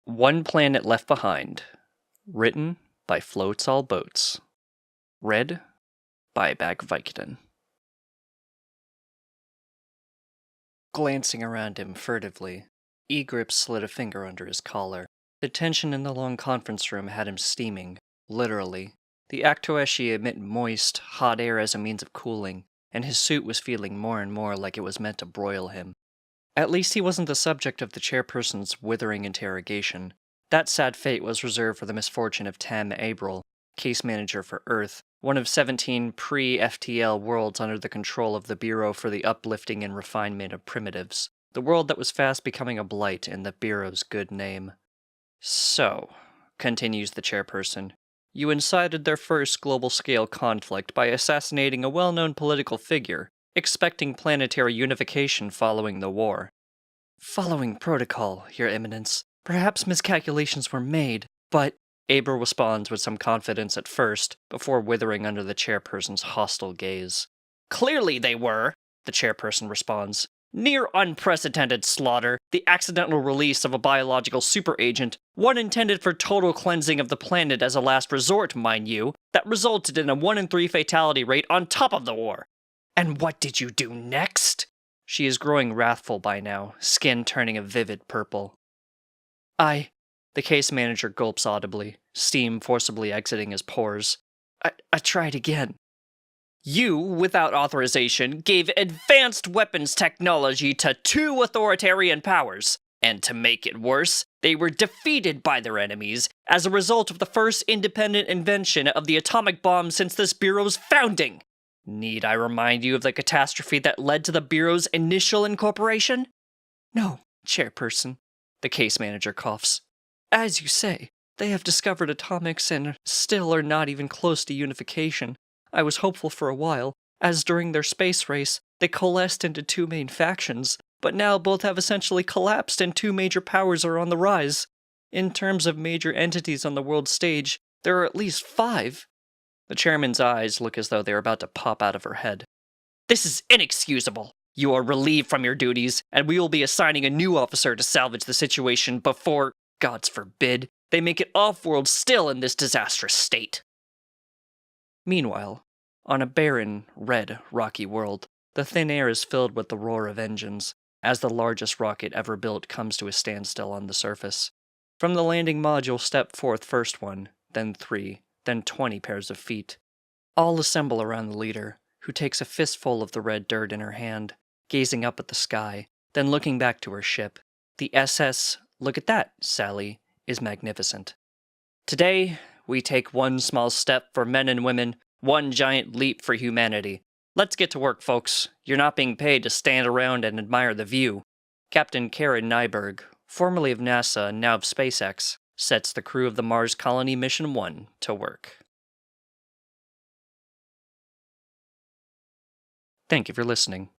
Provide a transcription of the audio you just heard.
One Planet Left Behind. Written by Floats All Boats. Read by Bag Vicodin. Glancing around him furtively, E-Grip slid a finger under his collar. The tension in the long conference room had him steaming, literally. The Actoeshi emit moist, hot air as a means of cooling, and his suit was feeling more and more like it was meant to broil him. At least he wasn't the subject of the chairperson's withering interrogation. That sad fate was reserved for the misfortune of Tam Abril, case manager for Earth, one of 17 pre-FTL worlds under the control of the Bureau for the Uplifting and Refinement of Primitives, the world that was fast becoming a blight in the Bureau's good name. So, continues the chairperson, you incited their first global-scale conflict by assassinating a well-known political figure, expecting planetary unification following the war. Following protocol, Your Eminence. Perhaps miscalculations were made, but... Abril responds with some confidence at first, before withering under the chairperson's hostile gaze. Clearly they were, the chairperson responds. Near unprecedented slaughter, the accidental release of a biological superagent, one intended for total cleansing of the planet as a last resort, mind you, that resulted in a 1 in 3 fatality rate on top of the war. And what did you do next? She is growing wrathful by now, skin turning a vivid purple. The case manager gulps audibly, steam forcibly exiting his pores. I tried again. You, without authorization, gave advanced weapons technology to 2 authoritarian powers, and to make it worse, they were defeated by their enemies as a result of the first independent invention of the atomic bomb since this Bureau's founding. Need I remind you of the catastrophe that led to the Bureau's initial incorporation? No, Chairperson, the case manager coughs. As you say, they have discovered atomics and still are not even close to unification. I was hopeful for a while, as during their space race, they coalesced into 2 main factions, but now both have essentially collapsed and 2 major powers are on the rise. In terms of major entities on the world stage, there are at least 5. The chairman's eyes look as though they are about to pop out of her head. This is inexcusable. You are relieved from your duties, and we will be assigning a new officer to salvage the situation before, gods forbid, they make it off-world still in this disastrous state. Meanwhile, on a barren, red, rocky world, the thin air is filled with the roar of engines, as the largest rocket ever built comes to a standstill on the surface. From the landing module step forth first 1, then 3, then 20 pairs of feet. All assemble around the leader, who takes a fistful of the red dirt in her hand, gazing up at the sky, then looking back to her ship. The SS, look at that, Sally, is magnificent. Today, we take 1 small step for men and women, 1 giant leap for humanity. Let's get to work, folks. You're not being paid to stand around and admire the view. Captain Karen Nyberg, formerly of NASA and now of SpaceX, sets the crew of the Mars Colony Mission 1 to work. Thank you for listening.